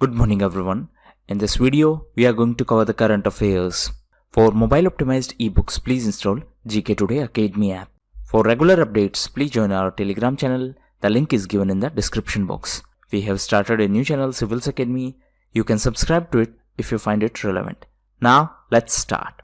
Good morning everyone. In this video, we are going to cover the current affairs. For mobile optimized ebooks, please install GKToday Academy app. For regular updates, please join our Telegram channel. The link is given in the description box. We have started a new channel, Civils Academy. You can subscribe to it if you find it relevant. Now, let's start.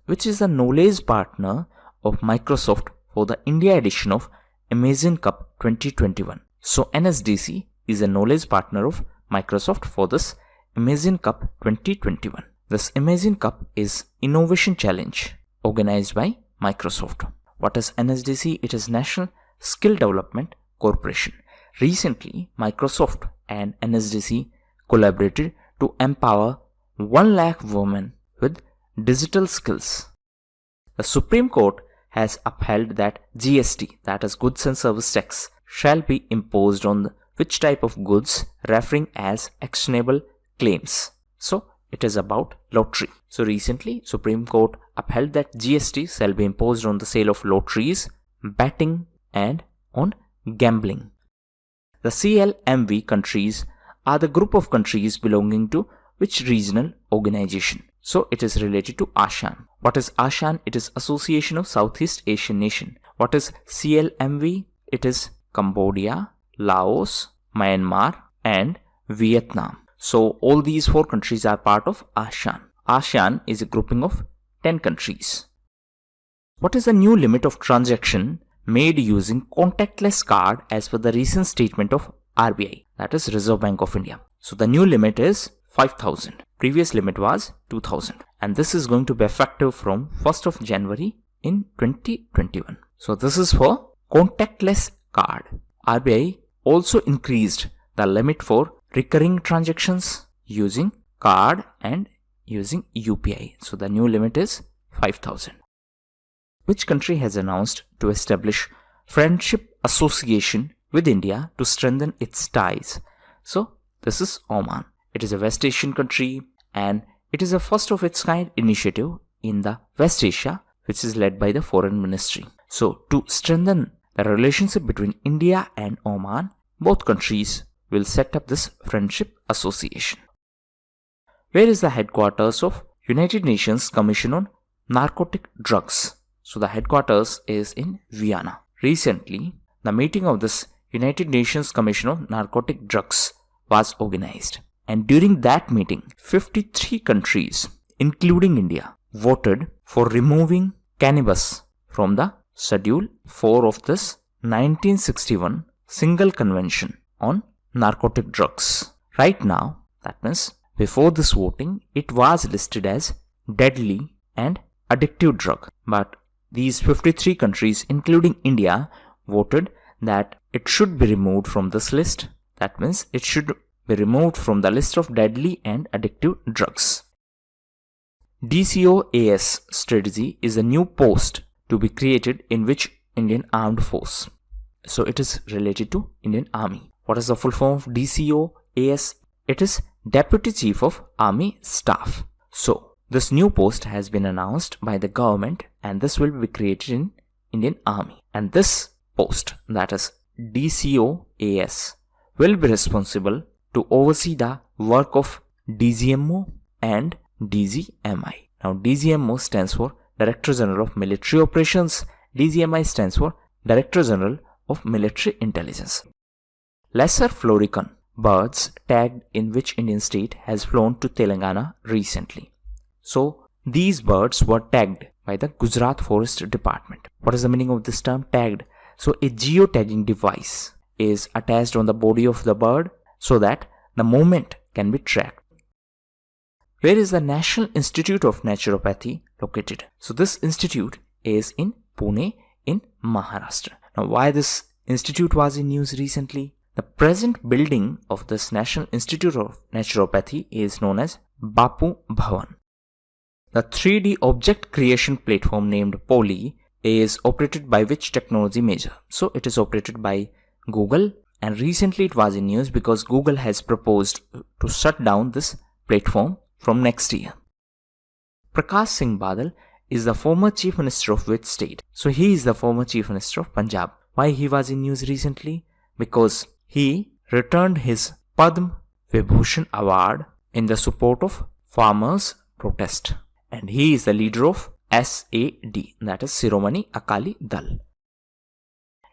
Which is the knowledge partner of Microsoft for the India edition of Amazing Cup 2021. So NSDC is a knowledge partner of Microsoft for this Amazing Cup 2021. This Amazing Cup is Innovation Challenge organized by Microsoft. What is NSDC? It is National Skill Development Corporation. Recently, Microsoft and NSDC collaborated to empower 1 lakh women with digital skills. The Supreme Court has upheld that GST, that is Goods and Service Tax, shall be imposed on which type of goods, referring as actionable claims. So it is about lottery. So recently Supreme Court upheld that GST shall be imposed on the sale of lotteries, betting and on gambling. The CLMV countries are the group of countries belonging to which regional organization? So it is related to ASEAN. What is ASEAN? It is Association of Southeast Asian Nation. What is CLMV? It is Cambodia, Laos, Myanmar and Vietnam. So all these 4 countries are part of ASEAN. ASEAN is a grouping of 10 countries. What is the new limit of transaction made using contactless card as per the recent statement of RBI, that is Reserve Bank of India? So the new limit is 5,000. Previous limit was 2,000 and this is going to be effective from 1st of January in 2021. So this is for contactless card. RBI also increased the limit for recurring transactions using card and using UPI. So the new limit is 5,000. Which country has announced to establish friendship association with India to strengthen its ties? So this is Oman. It is a West Asian country and it is a first of its kind initiative in the West Asia, which is led by the Foreign Ministry. So to strengthen the relationship between India and Oman, both countries will set up this friendship association. Where is the headquarters of United Nations Commission on Narcotic Drugs? So the headquarters is in Vienna. Recently, the meeting of this United Nations Commission on Narcotic Drugs was organized. And during that meeting, 53 countries, including India, voted for removing cannabis from the Schedule 4 of this 1961 Single Convention on Narcotic Drugs. Right now, that means before this voting, it was listed as deadly and addictive drug. But these 53 countries, including India, voted that it should be removed from this list. That means it should be removed from the list of deadly and addictive drugs. DCOAS strategy is a new post to be created in which Indian Armed Force. So it is related to Indian Army. What is the full form of DCOAS? It is Deputy Chief of Army Staff. So this new post has been announced by the government and this will be created in Indian Army. And this post, that is DCOAS, will be responsible to oversee the work of DGMO and DGMI. Now DGMO stands for Director General of Military Operations. DGMI stands for Director General of Military Intelligence. Lesser Florican birds tagged in which Indian state has flown to Telangana recently? So these birds were tagged by the Gujarat Forest Department. What is the meaning of this term tagged? So a geotagging device is attached on the body of the bird so that the movement can be tracked. Where is the National Institute of Naturopathy located? So this institute is in Pune in Maharashtra. Now why this institute was in news recently? The present building of this National Institute of Naturopathy is known as Bapu Bhavan. The 3D object creation platform named Poly is operated by which technology major? So it is operated by Google, and recently it was in news because Google has proposed to shut down this platform from next year. Prakash Singh Badal is the former Chief Minister of which state? So he is the former Chief Minister of Punjab. Why he was in news recently? Because he returned his Padma Vibhushan Award in the support of farmers' protest. And he is the leader of SAD, that is Shiromani Akali Dal.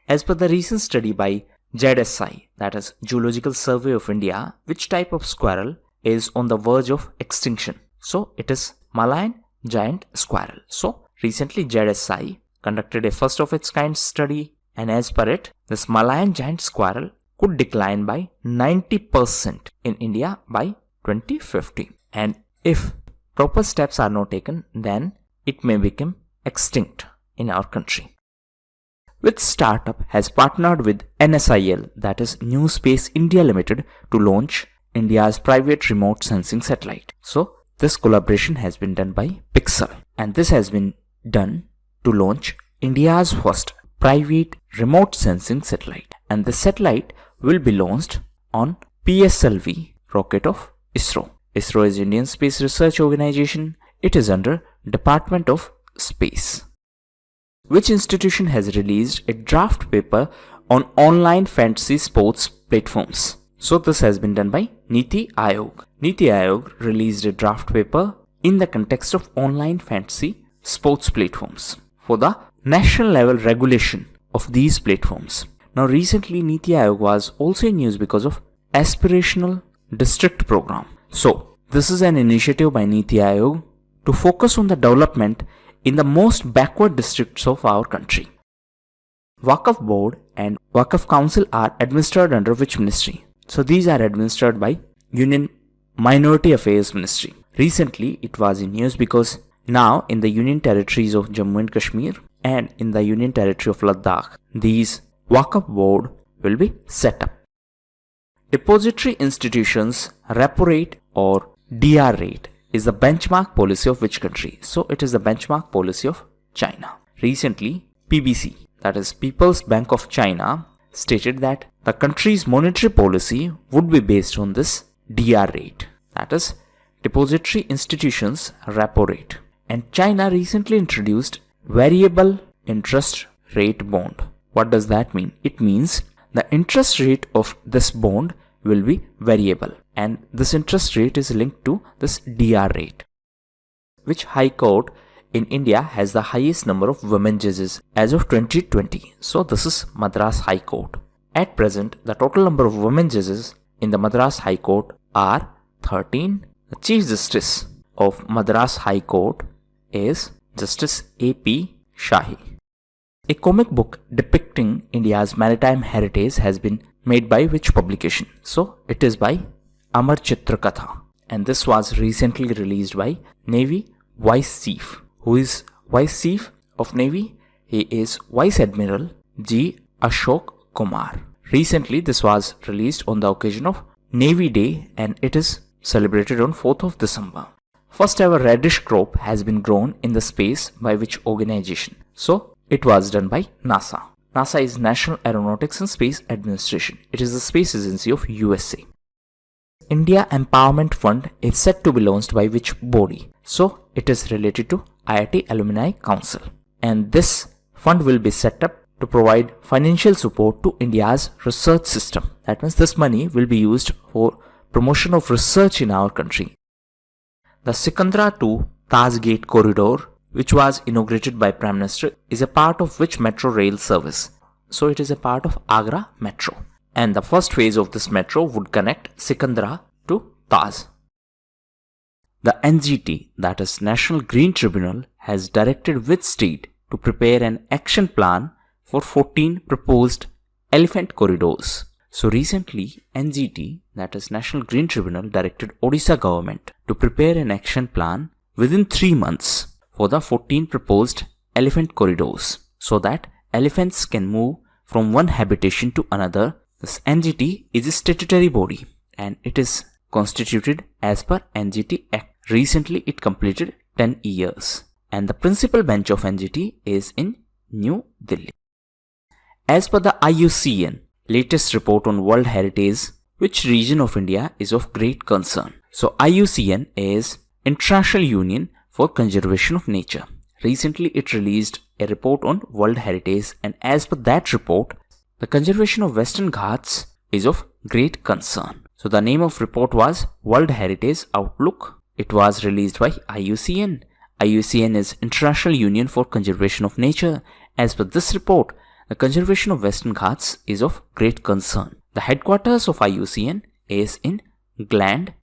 As per the recent study by ZSI, that is Zoological Survey of India, which type of squirrel is on the verge of extinction? So it is Malayan giant squirrel. So recently ZSI conducted a first of its kind study, and as per it, this Malayan giant squirrel could decline by 90% in India by 2050. And if proper steps are not taken, then it may become extinct in our country. Which startup has partnered with NSIL, that is New Space India Limited, to launch India's private remote sensing satellite? So this collaboration has been done by Pixel, and this has been done to launch India's first private remote sensing satellite, and the satellite will be launched on PSLV rocket of ISRO. ISRO is Indian Space Research Organization. It is under Department of Space. Which institution has released a draft paper on online fantasy sports platforms? So this has been done by Niti Aayog. Niti Aayog released a draft paper in the context of online fantasy sports platforms for the national level regulation of these platforms. Now recently Niti Aayog was also in news because of aspirational district program. So this is an initiative by Niti Aayog to focus on the development in the most backward districts of our country. Waqf Board and Waqf Council are administered under which ministry? So these are administered by Union Minority Affairs Ministry. Recently it was in news because now in the Union Territories of Jammu and Kashmir and in the Union Territory of Ladakh, these Waqf Board will be set up. Depository institutions repo rate or DR rate is the benchmark policy of which country? So it is the benchmark policy of China. Recently PBC, that is People's Bank of China, stated that the country's monetary policy would be based on this DR rate, that is Depository Institutions Repo Rate. And China recently introduced variable interest rate bond. What does that mean? It means the interest rate of this bond will be variable, and this interest rate is linked to this DR rate. Which High Court in India has the highest number of women judges as of 2020? So this is Madras High Court. At present, the total number of women judges in the Madras High Court are 13. The Chief Justice of Madras High Court is Justice A.P. Shahi. A comic book depicting India's maritime heritage has been made by which publication? So it is by Amar Chitra Katha, and this was recently released by Navy Vice Chief. Who is Vice Chief of Navy? He is Vice Admiral G. Ashok Kumar. Recently this was released on the occasion of Navy Day, and it is celebrated on 4th of December. First ever reddish crop has been grown in the space by which organization? So it was done by NASA. NASA is National Aeronautics and Space Administration. It is the space agency of USA. India Empowerment Fund is set to be launched by which body? So it is related to IIT Alumni Council, and this fund will be set up to provide financial support to India's research system. That means this money will be used for promotion of research in our country. The Sikandra to Taj Gate corridor, which was inaugurated by Prime Minister, is a part of which metro rail service? So it is a part of Agra Metro, and the first phase of this metro would connect Sikandra to Taj. The NGT, that is National Green Tribunal, has directed which state to prepare an action plan for 14 proposed elephant corridors. So recently NGT, that is National Green Tribunal, directed Odisha government to prepare an action plan within 3 months for the 14 proposed elephant corridors so that elephants can move from one habitation to another. This NGT is a statutory body and it is constituted as per NGT Act. Recently it completed 10 years and the principal bench of NGT is in New Delhi. As per the IUCN latest report on World Heritage, which region of India is of great concern? So IUCN is International Union for Conservation of Nature. Recently it released a report on World Heritage, and as per that report, the conservation of Western Ghats is of great concern. So the name of report was World Heritage Outlook. It was released by IUCN. IUCN is International Union for Conservation of Nature. As per this report, the conservation of Western Ghats is of great concern. The headquarters of IUCN is in Gland,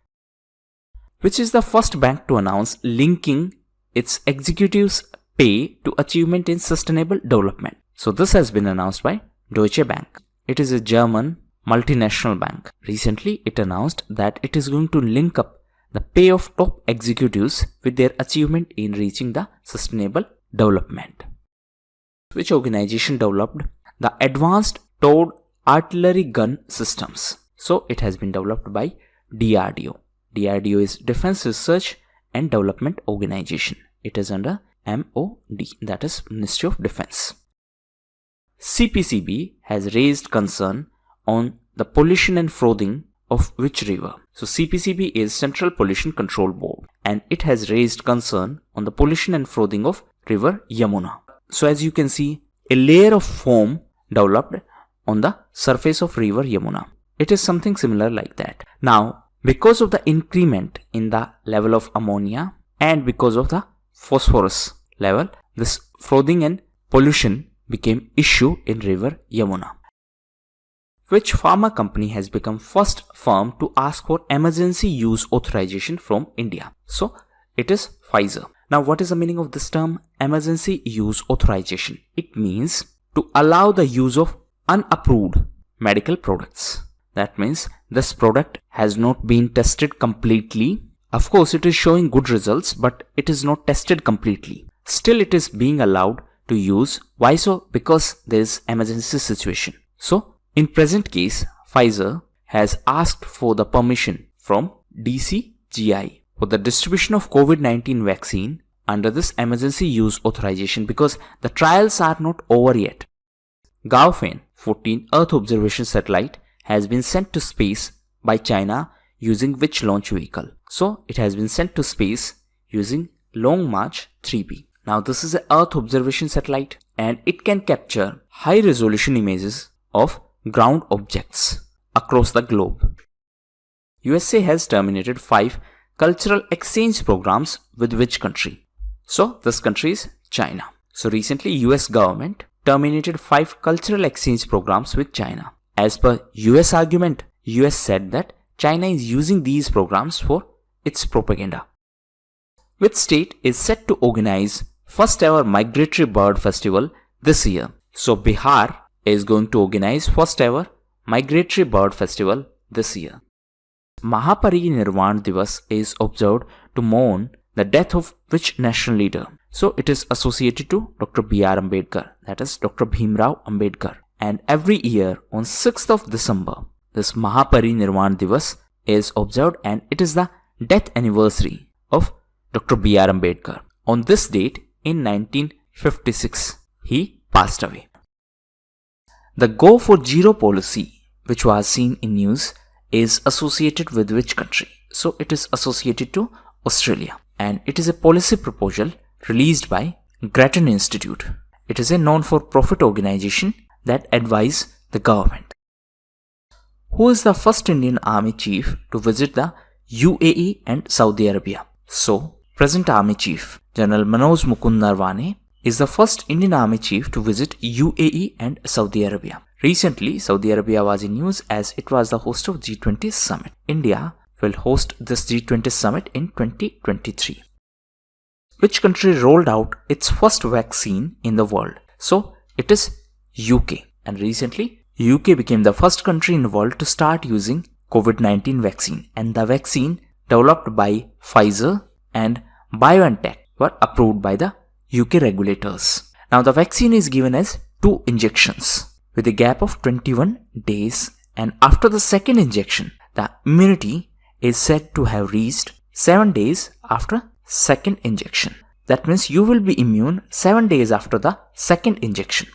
which is the first bank to announce linking its executives' pay to achievement in sustainable development. So this has been announced by Deutsche Bank. It is a German multinational bank. Recently, it announced that it is going to link up the pay of top executives with their achievement in reaching the sustainable development. Which organization developed the Advanced Towed Artillery Gun Systems? So it has been developed by DRDO. DRDO is Defense Research and Development Organization. It is under MOD, that is Ministry of Defense. CPCB has raised concern on the pollution and frothing of which river? So CPCB is Central Pollution Control Board, and it has raised concern on the pollution and frothing of river Yamuna. So as you can see, a layer of foam developed on the surface of river Yamuna. It is something similar like that. Now, because of the increment in the level of ammonia and because of the phosphorus level, this frothing and pollution became issue in river Yamuna. Which pharma company has become first firm to ask for emergency use authorization from India? So it is Pfizer. Now what is the meaning of this term emergency use authorization? It means to allow the use of unapproved medical products. That means this product has not been tested completely. Of course, it is showing good results, but it is not tested completely. Still, it is being allowed to use. Why so? Because there is emergency situation. So, in present case, Pfizer has asked for the permission from DCGI for the distribution of COVID-19 vaccine under this emergency use authorization because the trials are not over yet. Gaofen 14 Earth observation satellite has been sent to space by China using which launch vehicle? So it has been sent to space using Long March 3B. Now this is an Earth observation satellite and it can capture high resolution images of ground objects across the globe. USA has terminated 5 cultural exchange programs with which country? So this country is China. So recently US government terminated 5 cultural exchange programs with China. As per US argument, US said that China is using these programs for its propaganda. Which state is set to organize first ever migratory bird festival this year? So Bihar is going to organize first ever migratory bird festival this year. Mahaparinirvan Divas is observed to mourn the death of which national leader? So it is associated to Dr. B.R. Ambedkar, that is Dr. Bhimrao Ambedkar. And every year on 6th of December, this Mahaparinirvan Divas is observed and it is the death anniversary of Dr. B.R. Ambedkar. On this date in 1956, he passed away. The Go for Zero policy, which was seen in news, is associated with which country? So it is associated to Australia. And it is a policy proposal released by Grattan Institute. It is a non-for-profit organization that advise the government. Who is the first Indian Army Chief to visit the UAE and Saudi Arabia? So, present Army Chief General Manoj Mukund Narwane is the first Indian Army Chief to visit UAE and Saudi Arabia. Recently, Saudi Arabia was in news as it was the host of G20 summit. India will host this G20 summit in 2023. Which country rolled out its first vaccine in the world? So, it is UK. And recently, UK became the first country in the world to start using COVID-19 vaccine. And the vaccine developed by Pfizer and BioNTech were approved by the UK regulators. Now, the vaccine is given as 2 injections with a gap of 21 days. And after the second injection, the immunity is said to have reached 7 days after second injection. That means you will be immune 7 days after the second injection.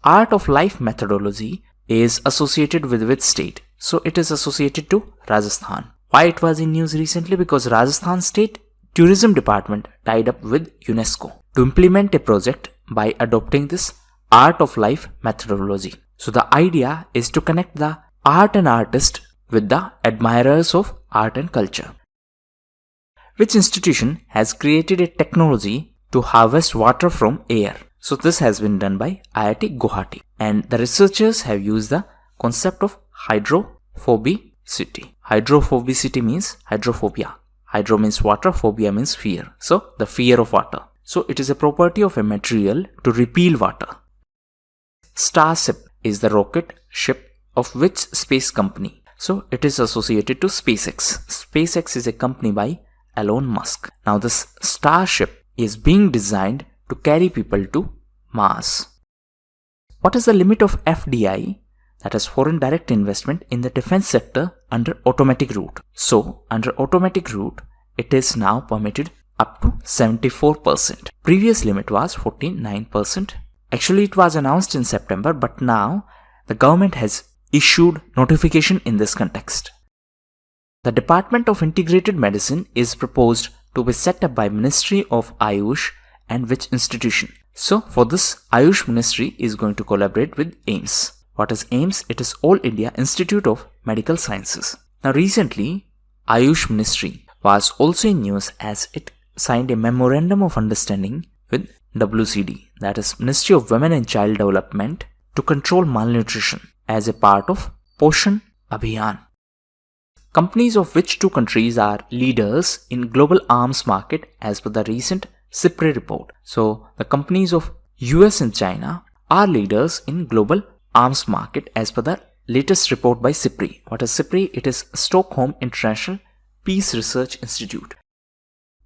Art of life methodology is associated with which state? So it is associated to Rajasthan. Why it was in news recently? Because Rajasthan State Tourism Department tied up with UNESCO to implement a project by adopting this art of life methodology. So the idea is to connect the art and artist with the admirers of art and culture. Which institution has created a technology to harvest water from air? So this has been done by IIT Guwahati, and the researchers have used the concept of hydrophobicity. Hydrophobicity means hydrophobia. Hydro means water, phobia means fear. So the fear of water. So it is a property of a material to repel water. Starship is the rocket ship of which space company? So it is associated to SpaceX. SpaceX is a company by Elon Musk. Now this Starship is being designed to carry people to Mars. What is the limit of FDI, that is foreign direct investment, in the defense sector under automatic route? So under automatic route, it is now permitted up to 74%. Previous limit was 49%. Actually it was announced in September, but now the government has issued notification in this context. The Department of Integrated Medicine is proposed to be set up by Ministry of Ayush and which institution? So for this, Ayush Ministry is going to collaborate with AIIMS. What is AIIMS? It is All India Institute of Medical Sciences. Now recently, Ayush Ministry was also in news as it signed a memorandum of understanding with WCD, that is Ministry of Women and Child Development, to control malnutrition as a part of Poshan Abhiyan. Companies of which two countries are leaders in global arms market as per the recent CIPRE report? So the companies of US and China are leaders in global arms market as per the latest report by CIPRE. What is CIPRE? It is Stockholm International Peace Research Institute.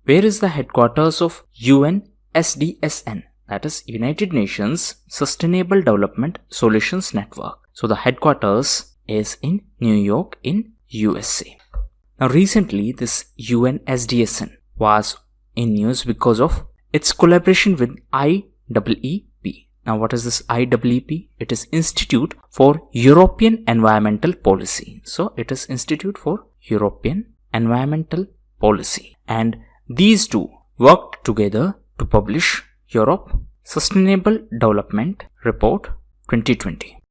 Where is the headquarters of UNSDSN? That is United Nations Sustainable Development Solutions Network. So the headquarters is in New York in USA. Now recently this UNSDSN was in news because of its collaboration with IEEP. Now what is this IEEP? It is Institute for European Environmental Policy. So it is Institute for European Environmental Policy, and these two worked together to publish Europe Sustainable Development Report 2020.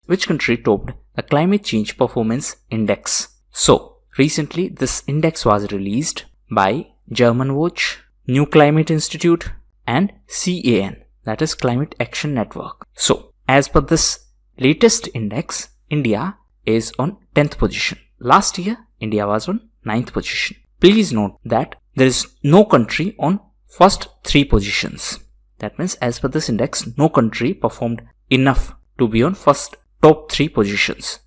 Which country topped the Climate Change Performance Index? So recently this index was released by German Watch, New Climate Institute and CAN, that is Climate Action Network. So as per this latest index, India is on 10th position. Last year India was on 9th position. Please note that there is no country on first 3 positions. That means as per this index, no country performed enough to be on first top 3 positions.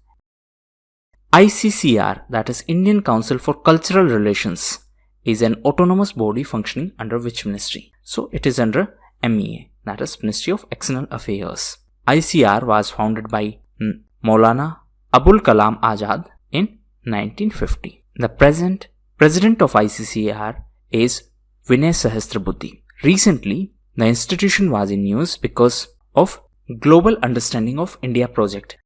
ICCR, that is Indian Council for Cultural Relations, is an autonomous body functioning under which ministry? So it is under MEA, that is Ministry of External Affairs. ICR was founded by Maulana Abul Kalam Azad in 1950. The present president of ICCR is Vinay Sahasrabuddhe. Recently, the institution was in news because of Global Understanding of India project.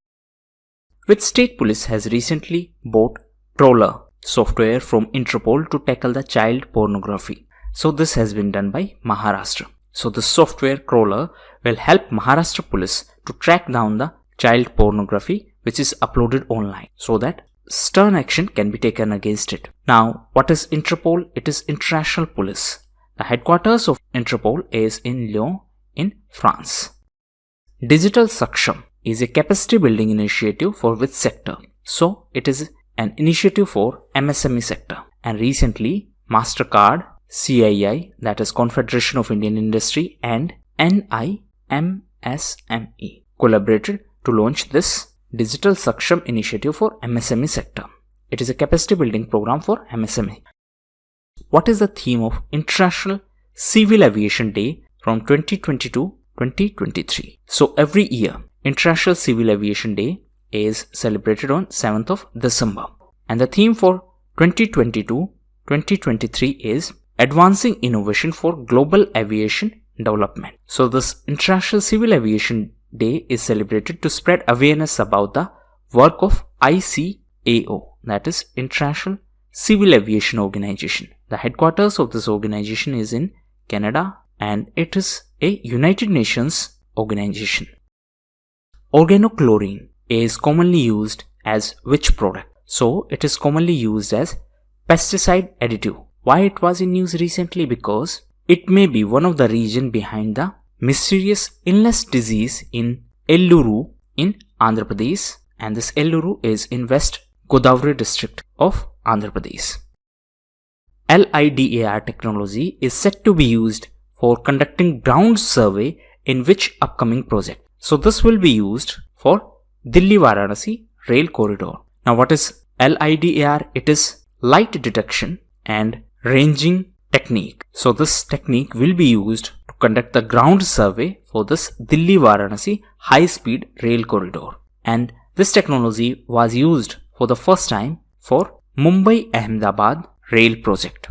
Which state police has recently bought Trawler software from Interpol to tackle the child pornography? So this has been done by Maharashtra. So the software crawler will help Maharashtra police to track down the child pornography which is uploaded online, so that stern action can be taken against it. Now, what is Interpol? It is international police. The headquarters of Interpol is in Lyon in France. Digital Saksham is a capacity building initiative for which sector? So it is an initiative for MSME sector. And recently MasterCard, CII, that is Confederation of Indian Industry, and NIMSME collaborated to launch this Digital Saksham initiative for MSME sector. It is a capacity building program for MSME. What is the theme of International Civil Aviation Day from 2020-2023? So every year International Civil Aviation Day is celebrated on 7th of December. And the theme for 2022-2023 is Advancing Innovation for Global Aviation Development. So this International Civil Aviation Day is celebrated to spread awareness about the work of ICAO, that is International Civil Aviation Organization. The headquarters of this organization is in Canada and it is a United Nations organization. Organochlorine is commonly used as which product? So it is commonly used as pesticide additive. Why it was in news recently? Because it may be one of the reasons behind the mysterious illness disease in Elluru in Andhra Pradesh, and this Elluru is in West Godavari district of Andhra Pradesh. LIDAR technology is said to be used for conducting ground survey in which upcoming project. So this will be used for Delhi-Varanasi rail corridor. Now what is LIDAR? It is light detection and ranging technique. So this technique will be used to conduct the ground survey for this Delhi-Varanasi high-speed rail corridor. And this technology was used for the first time for Mumbai-Ahmedabad rail project.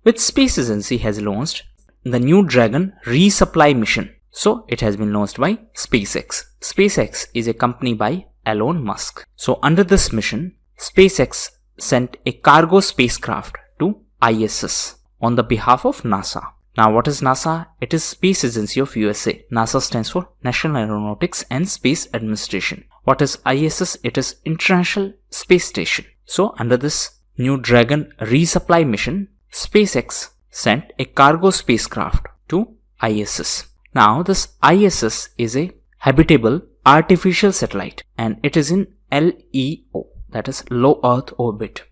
Which space agency has launched the New Dragon resupply mission? So it has been launched by SpaceX. SpaceX is a company by Elon Musk. So under this mission, SpaceX sent a cargo spacecraft to ISS on the behalf of NASA. Now what is NASA? It is Space Agency of USA. NASA stands for National Aeronautics and Space Administration. What is ISS? It is International Space Station. So under this New Dragon resupply mission, SpaceX sent a cargo spacecraft to ISS. Now this ISS is a habitable artificial satellite and it is in LEO, that is low Earth orbit.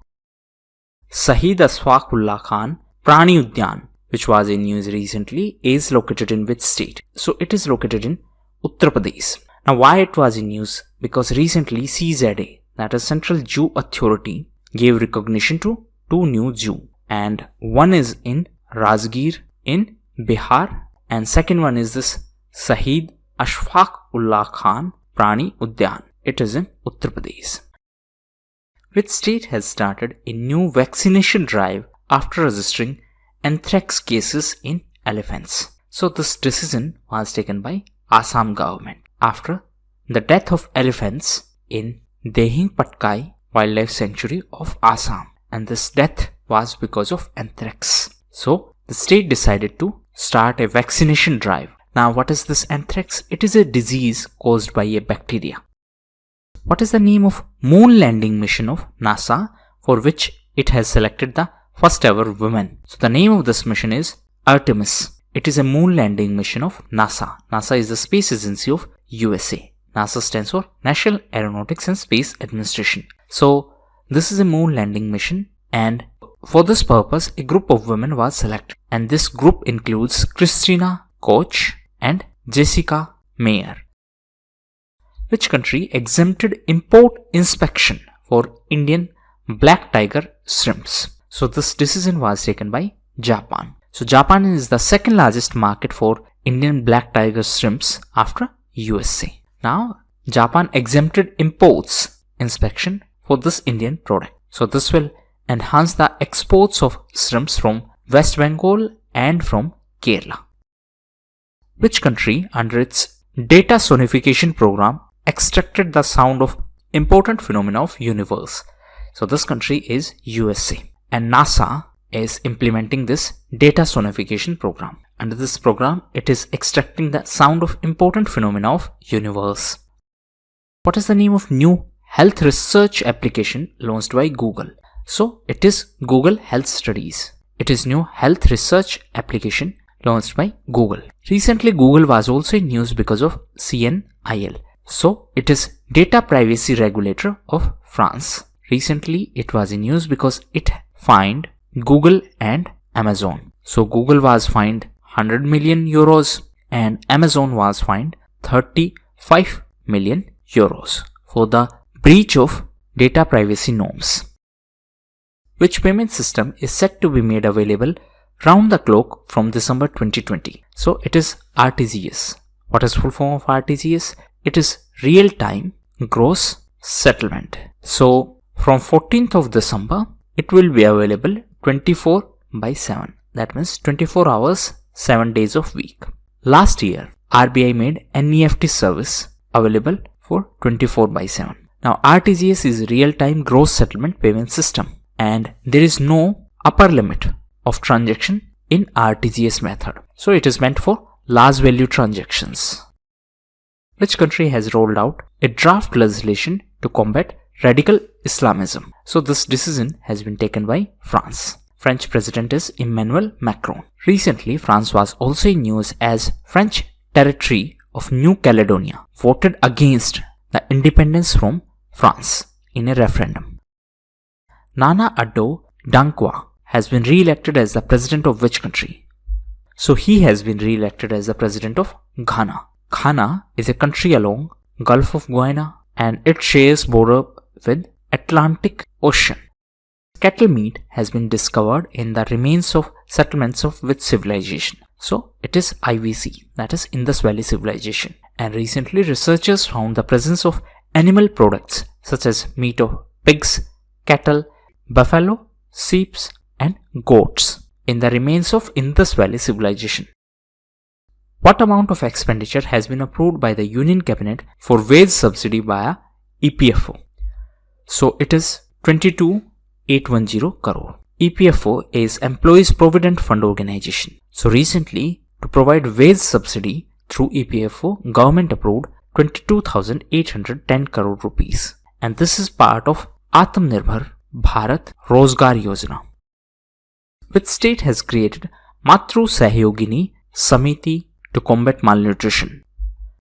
Shahid Ashfaqullah Khan Prani Udyan, which was in news recently, is located in which state? So it is located in Uttar Pradesh. Now why it was in news? Because recently CZA, that is Central Zoo Authority, gave recognition to two new zoo, and one is in Rajgir in Bihar and second one is this Shahid Ashfaqullah Khan Prani Udyan. It is in Uttar Pradesh. Which state has started a new vaccination drive after registering anthrax cases in elephants? So this decision was taken by Assam government after the death of elephants in Dehing Patkai Wildlife Sanctuary of Assam, and this death was because of anthrax. So the state decided to start a vaccination drive. Now what is this anthrax? It is a disease caused by a bacteria. What is the name of moon landing mission of NASA for which it has selected the first ever woman? So the name of this mission is Artemis. It is a moon landing mission of NASA. NASA is the space agency of USA. NASA stands for National Aeronautics and Space Administration. So this is a moon landing mission, and for this purpose a group of women was selected, and this group includes Christina Koch and Jessica Meyer. Which country exempted import inspection for Indian black tiger shrimps? So this decision was taken by Japan. So Japan is the second largest market for Indian black tiger shrimps after USA. Now Japan exempted imports inspection for this Indian product. So this will enhance the exports of shrimps from West Bengal and from Kerala. Which country under its data sonification program extracted the sound of important phenomena of universe? So this country is USA, and NASA is implementing this data sonification program. Under this program, it is extracting the sound of important phenomena of universe. What is the name of new health research application launched by Google? So it is Google Health Studies. It is new health research application launched by Google. Recently Google was also in news because of CNIL. So it is data privacy regulator of France. Recently it was in news because it fined Google and Amazon. So Google was fined 100 million euros and Amazon was fined 35 million euros for the breach of data privacy norms. Which payment system is set to be made available round the clock from December 2020? So it is RTGS. What is full form of RTGS? It is real time gross settlement. So from 14th of December, it will be available 24/7. That means 24 hours, 7 days of week. Last year, RBI made NEFT service available for 24/7. Now RTGS is real time gross settlement payment system, and there is no upper limit of transaction in RTGS method. So it is meant for large value transactions. Which country has rolled out a draft legislation to combat radical Islamism. So this decision has been taken by France. French president is Emmanuel Macron. Recently, France was also in news as French territory of New Caledonia voted against the independence from France in a referendum. Nana Addo Dankwa has been re-elected as the president of which country? So he has been re-elected as the president of Ghana. Ghana is a country along Gulf of Guinea and it shares border with Atlantic Ocean. Cattle meat has been discovered in the remains of settlements of which civilization? So it is IVC, that is Indus Valley Civilization. And recently researchers found the presence of animal products such as meat of pigs, cattle, buffalo, sheep and goats in the remains of Indus Valley Civilization. What amount of expenditure has been approved by the Union Cabinet for wage subsidy via EPFO? So it is 22,810 crore. EPFO is Employees Provident Fund Organization. So recently, to provide wage subsidy through EPFO, government approved 22,810 crore rupees. And this is part of Atmanirbhar Bharat Rozgar Yojana. Which state has created Matru Sahyogini Samiti to combat malnutrition?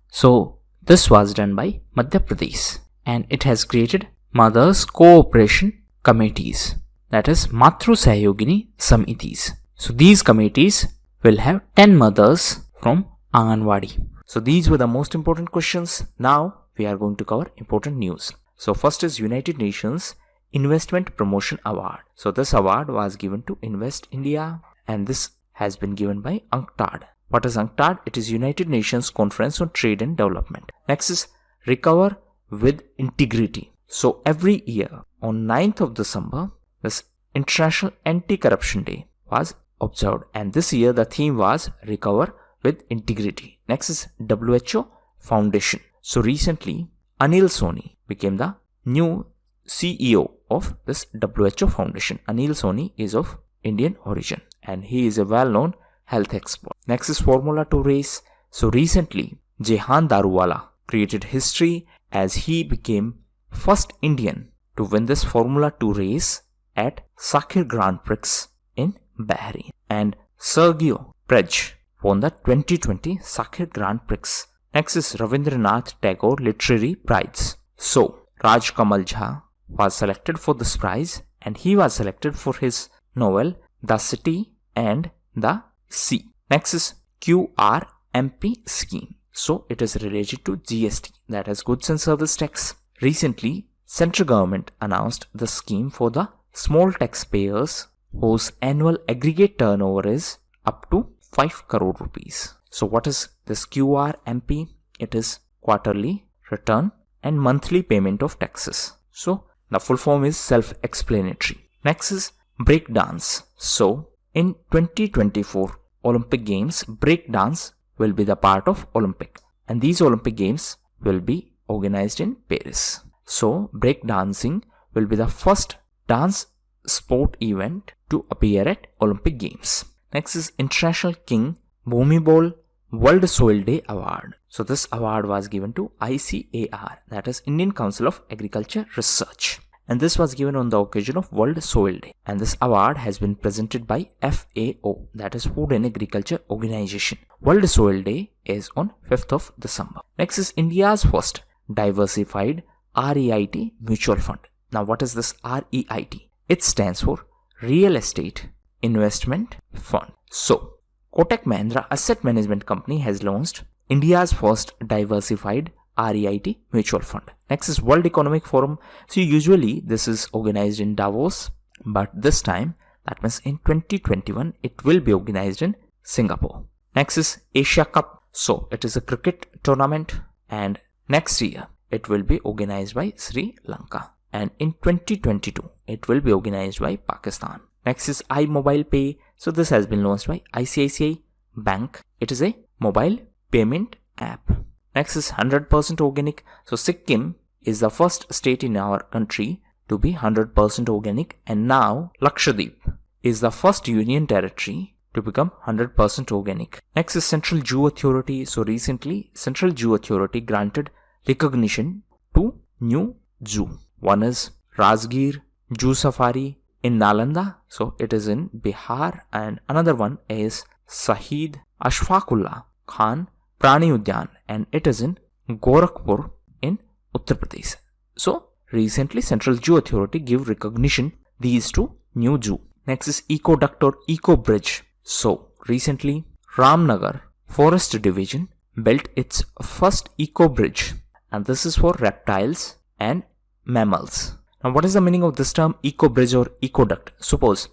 So this was done by Madhya Pradesh and it has created Mothers Cooperation Committees, that is Matru Sahyogini Samitis. So these committees will have 10 mothers from Anganwadi. So these were the most important questions. Now we are going to cover important news. So first is United Nations Investment Promotion Award. So this award was given to Invest India and this has been given by UNCTAD. What is UNCTAD? It is United Nations Conference on Trade and Development. Next is Recover with Integrity. So every year on 9th of December, this International Anti-Corruption Day was observed and this year the theme was Recover with Integrity. Next is WHO Foundation. So recently Anil Soni became the new CEO of this WHO Foundation. Anil Soni is of Indian origin and he is a well-known health expert. Next is Formula 2 race. So recently Jehan Daruwala created history as he became first Indian to win this Formula 2 race at Sakhir Grand Prix in Bahrain. And Sergio Perez won the 2020 Sakhir Grand Prix. Next is Ravindranath Tagore Literary Prize. So Raj Kamal Jha was selected for this prize and he was selected for his novel The City and the Sea. Next is QRMP scheme. So it is related to GST, that is Goods and Service Tax. Recently, central government announced the scheme for the small taxpayers whose annual aggregate turnover is up to 5 crore rupees. So what is this QRMP? It is quarterly return and monthly payment of taxes. So the full form is self-explanatory. Next is breakdance. So in 2024 Olympic Games, breakdance will be the part of Olympic and these Olympic Games will be organized in Paris. So breakdancing will be the first dance sport event to appear at Olympic Games. Next is International King Bhumibol World Soil Day Award. So this award was given to ICAR, that is Indian Council of Agriculture Research. And this was given on the occasion of World Soil Day. And this award has been presented by FAO, that is Food and Agriculture Organization. World Soil Day is on 5th of December. Next is India's first diversified REIT mutual fund. Now what is this REIT? It stands for Real Estate Investment Fund. So Kotak Mahindra Asset Management Company has launched India's first diversified REIT mutual fund. Next is World Economic Forum. So usually this is organized in Davos, but this time, that means in 2021, it will be organized in Singapore. Next is Asia Cup. So it is a cricket tournament and next year it will be organized by Sri Lanka. And in 2022, it will be organized by Pakistan. Next is iMobile Pay. So this has been launched by ICICI Bank. It is a mobile payment app. Next is 100% organic. So Sikkim is the first state in our country to be 100% organic, and now Lakshadweep is the first union territory to become 100% organic. Next is Central Zoo Authority. So recently Central Zoo Authority granted recognition to new zoo. One is Rajgir Zoo Safari in Nalanda, so it is in Bihar, and another one is Shahid Ashfaqullah Khan Prani Udyan, and it is in Gorakhpur in Uttar Pradesh. So recently Central Zoo Authority give recognition these two new zoo. Next is Ecoduct or Eco Bridge. So recently Ramnagar Forest Division built its first eco bridge, and this is for reptiles and mammals. Now what is the meaning of this term eco bridge or ecoduct? Suppose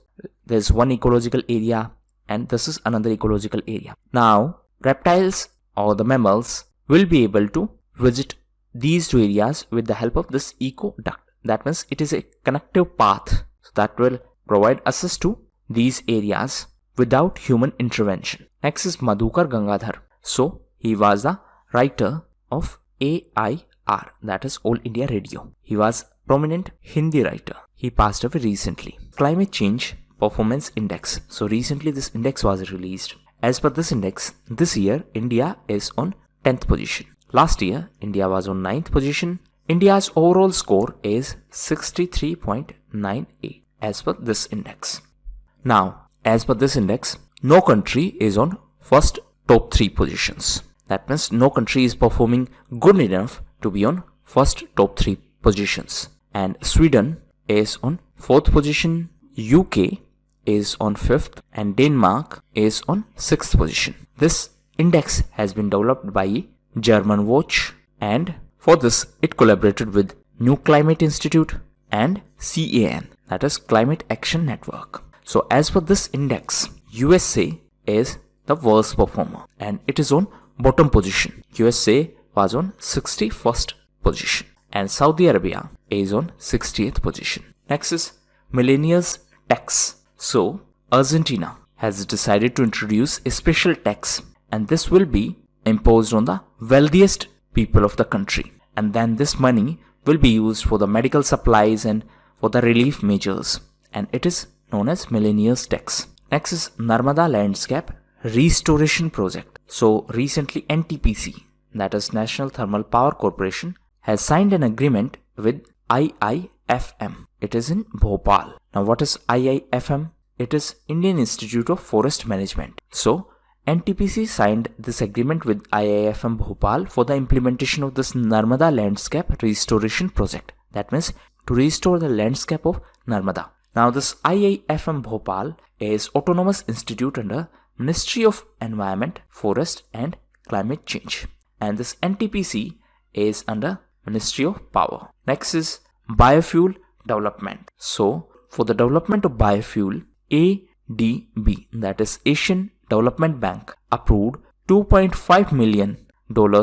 there's one ecological area and this is another ecological area. Now reptiles or the mammals will be able to visit these two areas with the help of this ecoduct. That means it is a connective path that will provide access to these areas without human intervention. Next is Madhukar Gangadhar. So he was the writer of AIR, that is All India Radio. He was prominent Hindi writer. He passed away recently. Climate Change Performance Index. So recently this index was released. As per this index, this year India is on 10th position. Last year India was on 9th position. India's overall score is 63.98 as per this index. Now, as per this index, no country is on first top 3 positions. That means no country is performing good enough to be on first top 3 positions. And Sweden is on 4th position, UK is on 5th, and Denmark is on 6th position. This index has been developed by German Watch, and for this it collaborated with New Climate Institute and CAN, that is Climate Action Network. So as per this index, USA is the worst performer and it is on bottom position. USA was on 61st position and Saudi Arabia is on 60th position. Next is Millennials Tax. So Argentina has decided to introduce a special tax, and this will be imposed on the wealthiest people of the country, and then this money will be used for the medical supplies and for the relief measures, and it is known as Millennials Tax. Next is Narmada Landscape Restoration Project. So recently NTPC, that is National Thermal Power Corporation, has signed an agreement with IIFM. It is in Bhopal. Now what is IIFM? It is Indian Institute of Forest Management. So NTPC signed this agreement with IIFM Bhopal for the implementation of this Narmada Landscape Restoration Project. That means to restore the landscape of Narmada. Now this IIFM Bhopal is autonomous institute under Ministry of Environment, Forest and Climate Change, and this NTPC is under Ministry of Power. Next is biofuel development. So for the development of biofuel, ADB, that is Asian Development Bank, approved $2.5 million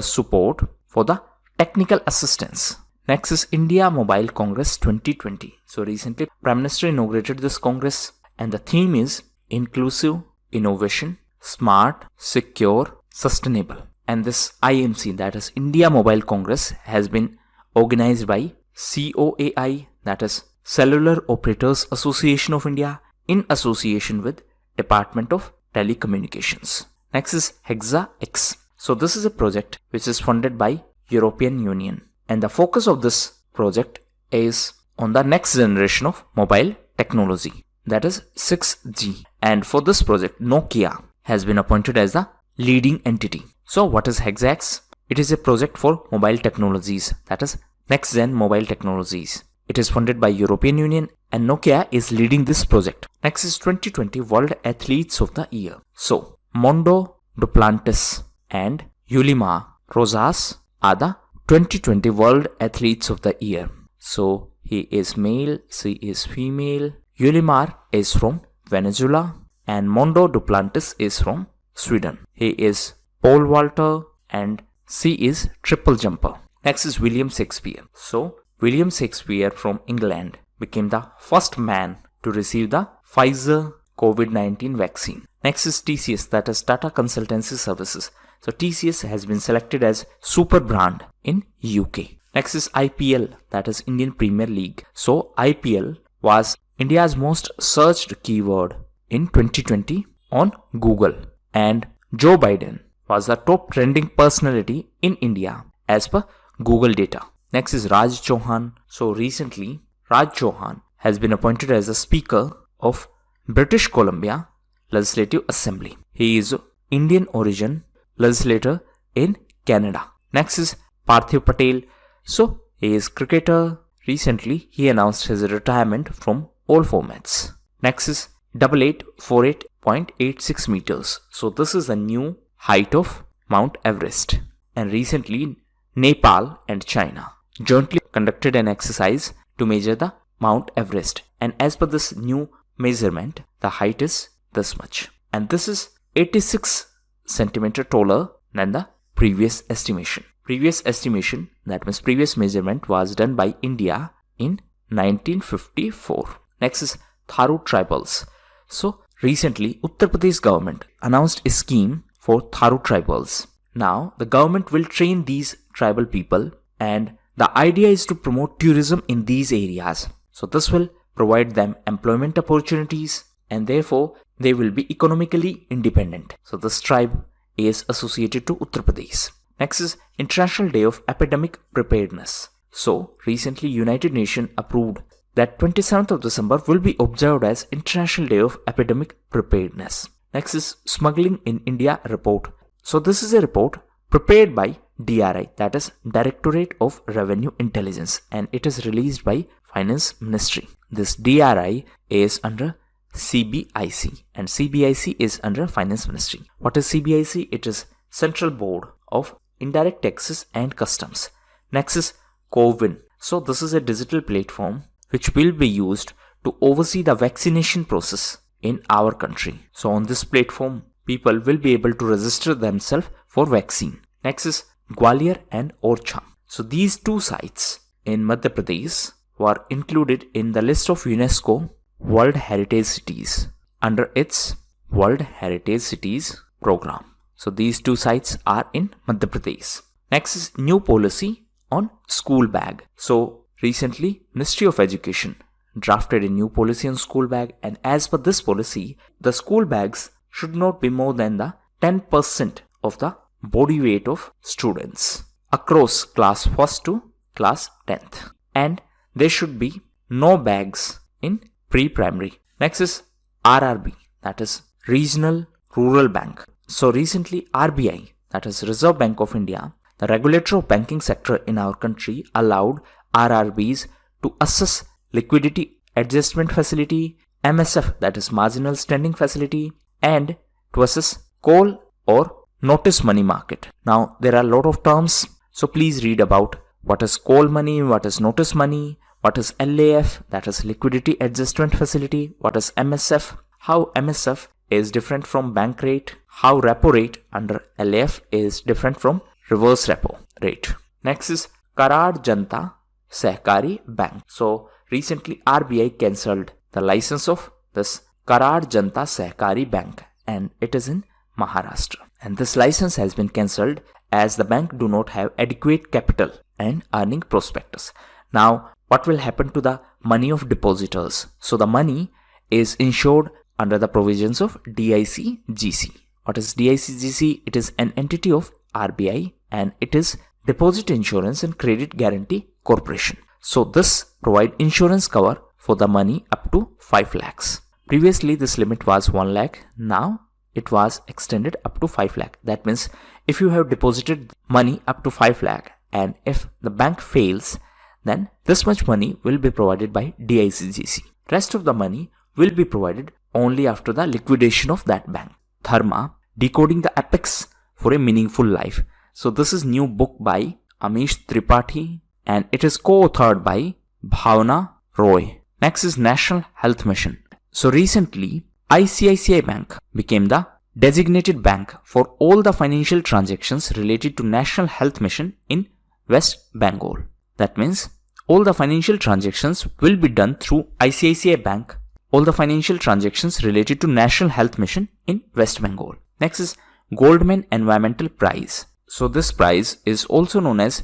support for the technical assistance. Next is India Mobile Congress 2020. So recently Prime Minister inaugurated this Congress, and the theme is inclusive, innovation, smart, secure, sustainable. And this IMC, that is India Mobile Congress, has been organized by COAI, that is Cellular Operators Association of India, in association with Department of Telecommunications. Next is HexaX. So this is a project which is funded by European Union, and the focus of this project is on the next generation of mobile technology, that is 6G. And for this project, Nokia has been appointed as the leading entity. So what is HexaX? It is a project for mobile technologies, that is next gen mobile technologies. It is funded by European Union and Nokia is leading this project. Next is 2020 World Athletes of the Year. So Mondo Duplantis and Yulimar Rosas are the 2020 World Athletes of the Year. So he is male, she is female. Yulimar is from Venezuela and Mondo Duplantis is from Sweden. He is pole vaulter and she is triple jumper. Next is William Shakespeare. So William Shakespeare from England became the first man to receive the Pfizer COVID-19 vaccine. Next is TCS, that is Tata Consultancy Services. So TCS has been selected as super brand in UK. Next is IPL, that is Indian Premier League. So IPL was India's most searched keyword in 2020 on Google, and Joe Biden was the top trending personality in India as per Google data. Next is Raj Chauhan. So recently, Raj Chauhan has been appointed as the Speaker of British Columbia Legislative Assembly. He is Indian origin legislator in Canada. Next is Parthiv Patel. So he is cricketer. Recently, he announced his retirement from all formats. Next is 8848.86 meters. So this is the new height of Mount Everest. And recently, Nepal and China jointly conducted an exercise to measure the Mount Everest. And as per this new measurement, the height is this much. And this is 86 centimeter taller than the previous estimation. Previous estimation, that means previous measurement, was done by India in 1954. Next is Tharu tribals. So recently, Uttar Pradesh government announced a scheme for Tharu tribals. Now, the government will train these tribal people, and the idea is to promote tourism in these areas. So this will provide them employment opportunities, and therefore they will be economically independent. So this tribe is associated to Uttar Pradesh. Next is International Day of Epidemic Preparedness. So recently, United Nations approved that 27th of December will be observed as International Day of Epidemic Preparedness. Next is Smuggling in India report. So this is a report prepared by DRI, that is Directorate of Revenue Intelligence, and it is released by Finance Ministry. This DRI is under CBIC, and CBIC is under Finance Ministry. What is CBIC? It is Central Board of Indirect Taxes and Customs. Next is CoWIN. So this is a digital platform which will be used to oversee the vaccination process in our country. So on this platform, people will be able to register themselves for vaccine. Next is Gwalior and Orchha. So these two sites in Madhya Pradesh were included in the list of UNESCO World Heritage Cities under its World Heritage Cities program. So these two sites are in Madhya Pradesh. Next is new policy on school bag. So recently, Ministry of Education drafted a new policy on school bag, and as per this policy, the school bags should not be more than the 10% of the body weight of students across class 1st to class 10th. And there should be no bags in pre-primary. Next is RRB, that is Regional Rural Bank. So recently, RBI, that is Reserve Bank of India, the regulator of banking sector in our country, allowed RRBs to assess liquidity adjustment facility, MSF, that is marginal standing facility, and to assess call or notice money market. Now there are a lot of terms, so please read about what is call money, what is notice money, what is LAF, that is liquidity adjustment facility, what is MSF, how MSF is different from bank rate, how repo rate under LAF is different from reverse repo rate. Next is Karar Janta Sehkari Bank. So recently RBI cancelled the license of this Karar Janta Sehkari Bank, and it is in Maharashtra. And this license has been cancelled as the bank do not have adequate capital and earning prospectus. Now what will happen to the money of depositors? So the money is insured under the provisions of DICGC. What is DICGC? It is an entity of RBI, and it is Deposit Insurance and Credit Guarantee Corporation. So this provide insurance cover for the money up to 5 lakhs. Previously this limit was 1 lakh. Now it was extended up to 5 lakh. That means if you have deposited money up to 5 lakh and if the bank fails, then this much money will be provided by DICGC. Rest of the money will be provided only after the liquidation of that bank. Dharma, Decoding the Epics for a Meaningful Life. So this is new book by Amish Tripathi, and it is co-authored by Bhavna Roy. Next is National Health Mission. So recently, ICICI Bank became the designated bank for all the financial transactions related to National Health Mission in West Bengal. That means all the financial transactions will be done through ICICI Bank. All the financial transactions related to National Health Mission in West Bengal. Next is Goldman Environmental Prize. So this prize is also known as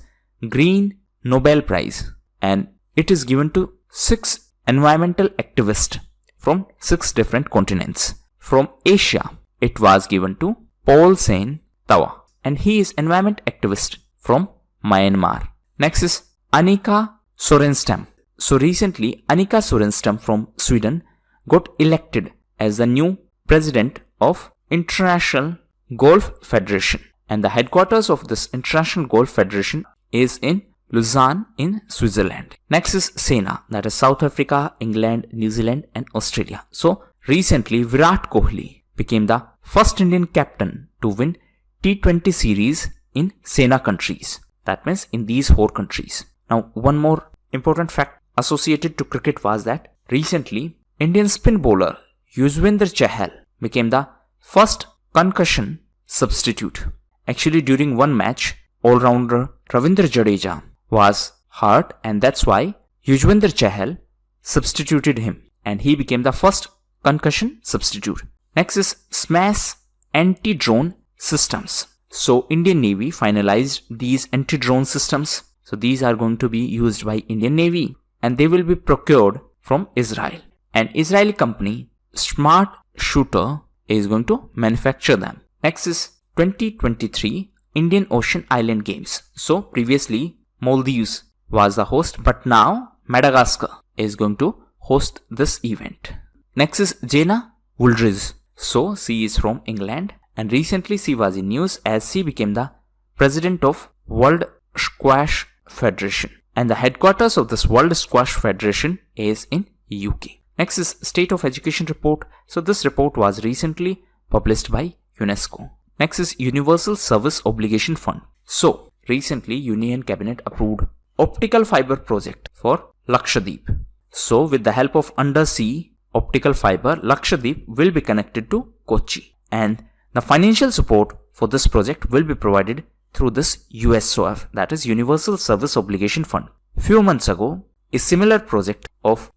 Green Nobel Prize, and it is given to 6 environmental activists from 6 different continents. From Asia, it was given to Paul Sen Tawa, and he is environment activist from Myanmar. Next is Annika Sorenstam. So recently, Annika Sorenstam from Sweden got elected as the new president of International Golf Federation. And the headquarters of this International Golf Federation is in Lausanne in Switzerland. Next is Sena, that is South Africa, England, New Zealand and Australia. So recently, Virat Kohli became the first Indian captain to win T20 series in Sena countries. That means in these 4 countries. Now, one more important fact associated to cricket was that recently Indian spin bowler Yuzvendra Chahal became the first concussion substitute. Actually, during one match, all-rounder Ravindra Jadeja was hurt and that's why Yuzvendra Chahal substituted him and he became the first concussion substitute. Next is SMAS anti-drone systems. So Indian Navy finalized these anti-drone systems. So these are going to be used by Indian Navy and they will be procured from Israel. An Israeli company, Smart Shooter, is going to manufacture them. Next is 2023 Indian Ocean Island Games. So previously Maldives was the host, but now Madagascar is going to host this event. Next is Jana Woolridge. So she is from England and recently she was in news as she became the president of World Squash Federation. And the headquarters of this World Squash Federation is in UK. Next is State of Education Report. So this report was recently published by UNESCO. Next is Universal Service Obligation Fund. So recently Union Cabinet approved optical fiber project for Lakshadweep. So with the help of undersea optical fiber, Lakshadweep will be connected to Kochi. And the financial support for this project will be provided through this USOF, that is Universal Service Obligation Fund. Few months ago, a similar project of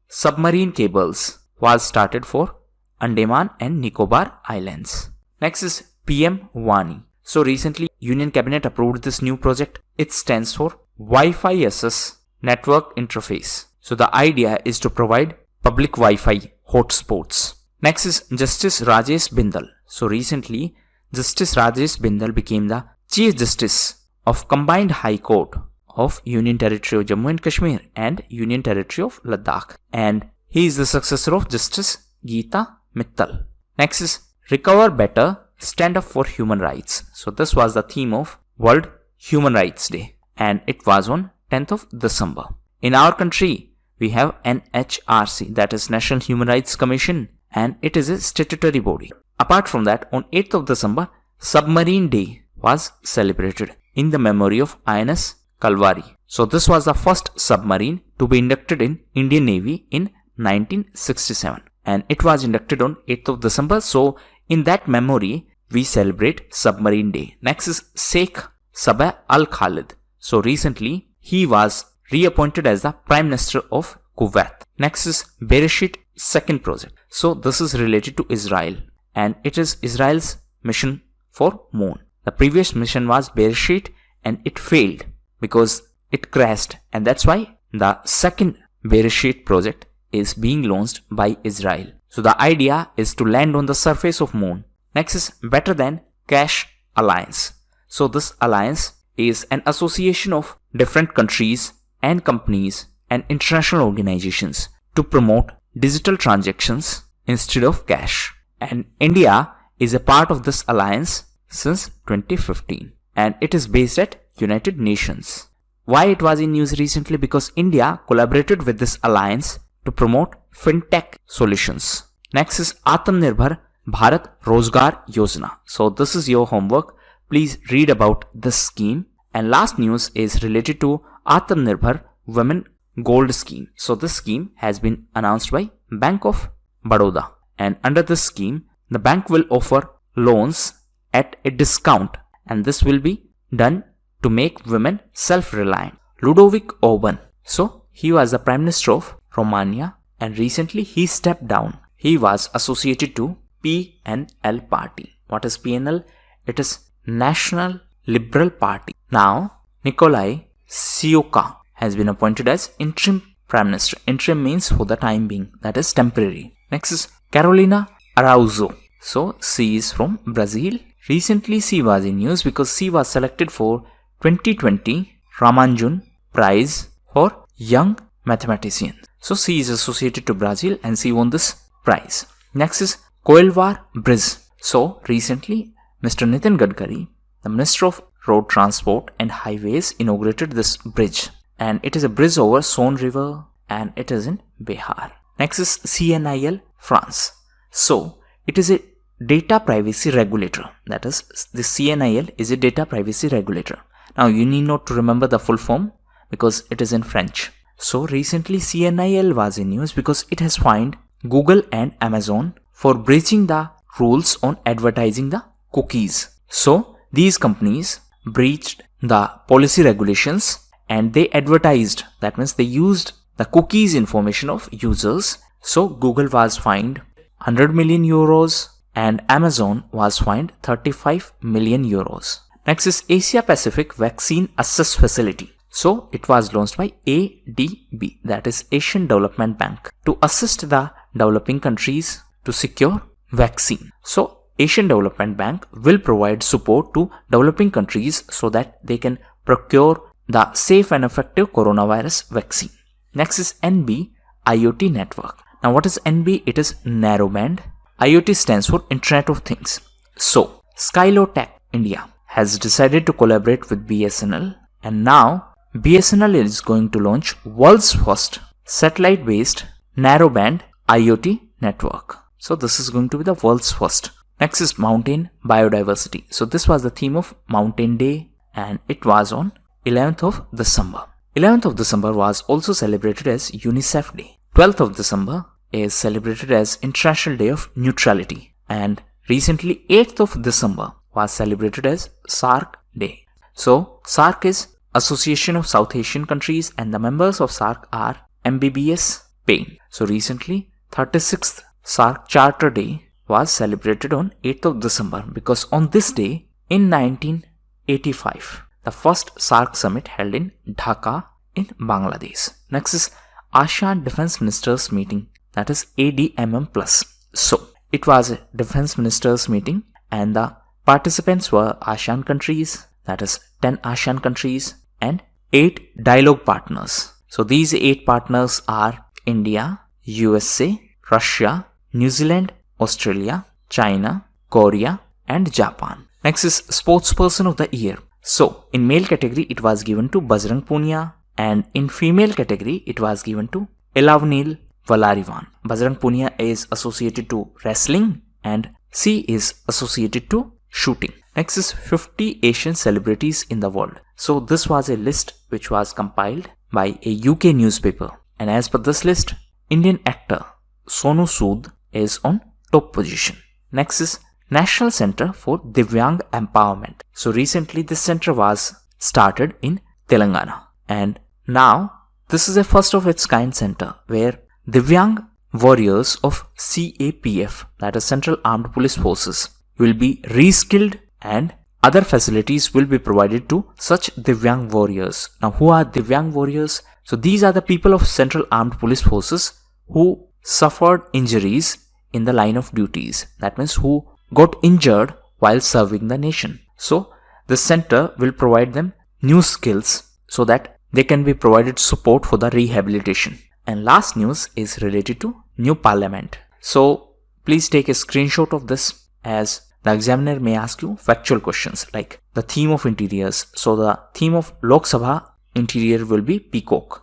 submarine cables was started for Andaman and Nicobar Islands. Next is PM WANI. So recently Union Cabinet approved this new project. It stands for Wi-Fi SS Network Interface. So the idea is to provide public Wi-Fi hotspots. Next is Justice Rajesh Bindal. So recently Justice Rajesh Bindal became the Chief Justice of Combined High Court of Union Territory of Jammu and Kashmir and Union Territory of Ladakh. And he is the successor of Justice Geeta Mittal. Next is Recover Better, Stand Up for Human Rights. So this was the theme of World Human Rights Day and it was on 10th of December. In our country, we have NHRC, that is National Human Rights Commission, and it is a statutory body. Apart from that, on 8th of December, Submarine Day was celebrated in the memory of INS Kalvari. So this was the first submarine to be inducted in Indian Navy in 1967 and it was inducted on 8th of December. So in that memory, we celebrate Submarine Day. Next is Sheikh Sabah Al Khalid. So recently, he was reappointed as the Prime Minister of Kuwait. Next is Bereshit second project. So this is related to Israel and it is Israel's mission for Moon. The previous mission was Bereshit and it failed because it crashed and that's why the second Bereshit project is being launched by Israel. So the idea is to land on the surface of Moon. Next is Better Than Cash Alliance. So this alliance is an association of different countries and companies and international organizations to promote digital transactions instead of cash. And India is a part of this alliance since 2015 and it is based at United Nations. Why it was in news recently? Because India collaborated with this alliance to promote fintech solutions. Next is Atmanirbhar Bharat Rozgar Yojana. So this is your homework. Please read about this scheme. And last news is related to Atmanirbhar Women Gold Scheme. So this scheme has been announced by Bank of Baroda. And under this scheme, the bank will offer loans at a discount and this will be done to make women self-reliant. Ludovic Orban. So he was the Prime Minister of Romania and recently he stepped down. He was associated to PNL party. What is PNL? It is National Liberal Party. Now, Nicolae Sioka has been appointed as interim Prime Minister. Interim means for the time being, that is temporary. Next is Carolina Araujo. So she is from Brazil. Recently she was in news because she was selected for 2020 Ramanjun prize for young mathematician. So C is associated to Brazil and C won this prize. Next is Coelvar Bridge. So recently Mr. Nitin Gadkari, the Minister of Road Transport and Highways, inaugurated this bridge, and it is a bridge over Son River and it is in Bihar. Next is CNIL France. So it is a data privacy regulator. That is, the CNIL is a data privacy regulator. Now you need not to remember the full form because it is in French. So recently CNIL was in news because it has fined Google and Amazon for breaching the rules on advertising the cookies. So these companies breached the policy regulations and they advertised, that means they used the cookies information of users. So Google was fined 100 million euros and Amazon was fined 35 million euros. Next is Asia Pacific Vaccine Access Facility. So it was launched by ADB, that is Asian Development Bank, to assist the developing countries to secure vaccine. So Asian Development Bank will provide support to developing countries so that they can procure the safe and effective coronavirus vaccine. Next is NB IoT network. Now what is NB? It is narrowband. IoT stands for Internet of Things. So Skylo Tech India has decided to collaborate with BSNL, and now BSNL is going to launch world's first satellite-based narrowband IoT network. So this is going to be the world's first. Next is mountain biodiversity. So this was the theme of Mountain Day and it was on 11th of December. 11th of December was also celebrated as UNICEF Day. 12th of December is celebrated as International Day of Neutrality, and recently 8th of December was celebrated as SAARC Day. So SAARC is Association of South Asian Countries and the members of SAARC are MBBS Spain. So recently 36th SAARC Charter Day was celebrated on 8th of December because on this day in 1985 the first SAARC summit held in Dhaka in Bangladesh. Next is ASEAN Defense Ministers Meeting, that is ADMM+. So it was a defense ministers meeting and the participants were ASEAN countries, that is 10 ASEAN countries and 8 dialogue partners. So these 8 partners are India, USA, Russia, New Zealand, Australia, China, Korea and Japan. Next is Sportsperson of the Year. So in male category it was given to Bajrang Punia and in female category it was given to Elavnil Valarivan. Bajrang Punia is associated to wrestling and she is associated to shooting. Next is 50 Asian celebrities in the world. So this was a list which was compiled by a UK newspaper, and as per this list, Indian actor Sonu Sood is on top position. Next is National Center for Divyang Empowerment. So recently this center was started in Telangana, and now this is a first of its kind center where Divyang warriors of CAPF, that is Central Armed Police Forces, will be reskilled and other facilities will be provided to such Divyang warriors. Now who are Divyang warriors? So these are the people of Central Armed Police Forces who suffered injuries in the line of duties. That means who got injured while serving the nation. So the center will provide them new skills so that they can be provided support for the rehabilitation. And last news is related to new parliament. So please take a screenshot of this, as the examiner may ask you factual questions like the theme of interiors. So the theme of Lok Sabha interior will be peacock,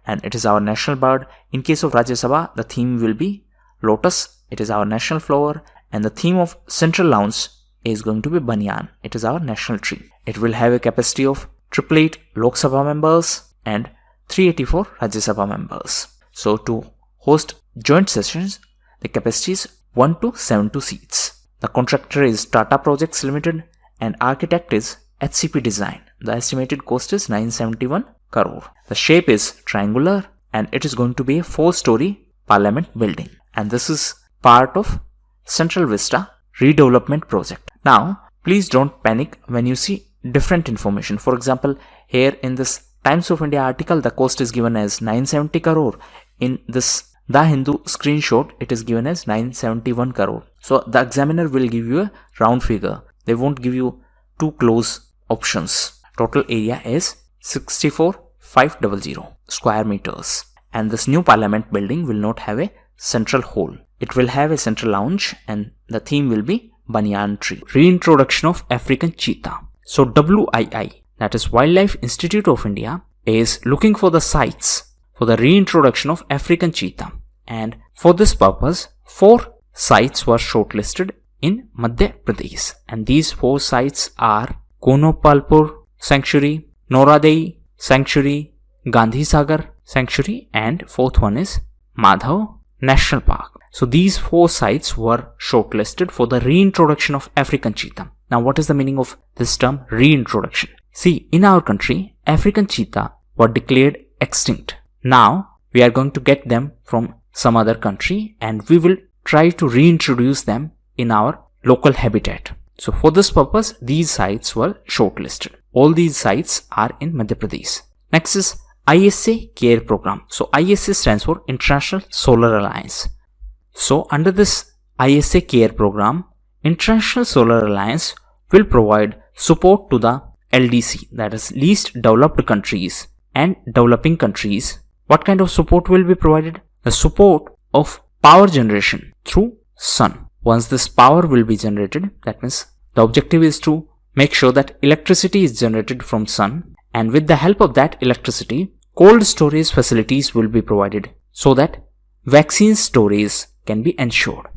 and it is our national bird. In case of Rajya Sabha, the theme will be lotus, it is our national flower, and the theme of Central Lounge is going to be banyan, it is our national tree. It will have a capacity of 888 Lok Sabha members and 384 Rajya Sabha members. So to host joint sessions, the capacity is 1 to 72 seats. The contractor is Tata Projects Limited and architect is HCP Design. The estimated cost is 971 crore. The shape is triangular and it is going to be a 4-story parliament building. And this is part of Central Vista redevelopment project. Now, please don't panic when you see different information. For example, here in this Times of India article, the cost is given as 970 crore. In this The Hindu screenshot, it is given as 971 crore. So the examiner will give you a round figure. They won't give you too close options. Total area is 64 500 square meters. And this new parliament building will not have a central hall. It will have a central lounge and the theme will be banyan tree. Reintroduction of African cheetah. So WII, that is Wildlife Institute of India, is looking for the sites for the reintroduction of African cheetah. And for this purpose, 4 sites were shortlisted in Madhya Pradesh. And these 4 sites are Konopalpur Sanctuary, Noradei Sanctuary, Gandhi Sagar Sanctuary, and 4th one is Madhav National Park. So these 4 sites were shortlisted for the reintroduction of African cheetah. Now what is the meaning of this term reintroduction? See, in our country, African cheetah were declared extinct. Now we are going to get them from some other country and we will try to reintroduce them in our local habitat. So for this purpose, these sites were shortlisted. All these sites are in Madhya Pradesh. Next is ISA CARE program. So ISA stands for International Solar Alliance. So under this ISA CARE program, International Solar Alliance will provide support to the LDC, that is least developed countries and developing countries. What kind of support will be provided? The support of power generation through sun. Once this power will be generated, that means the objective is to make sure that electricity is generated from sun, and with the help of that electricity, cold storage facilities will be provided so that vaccine storage can be ensured.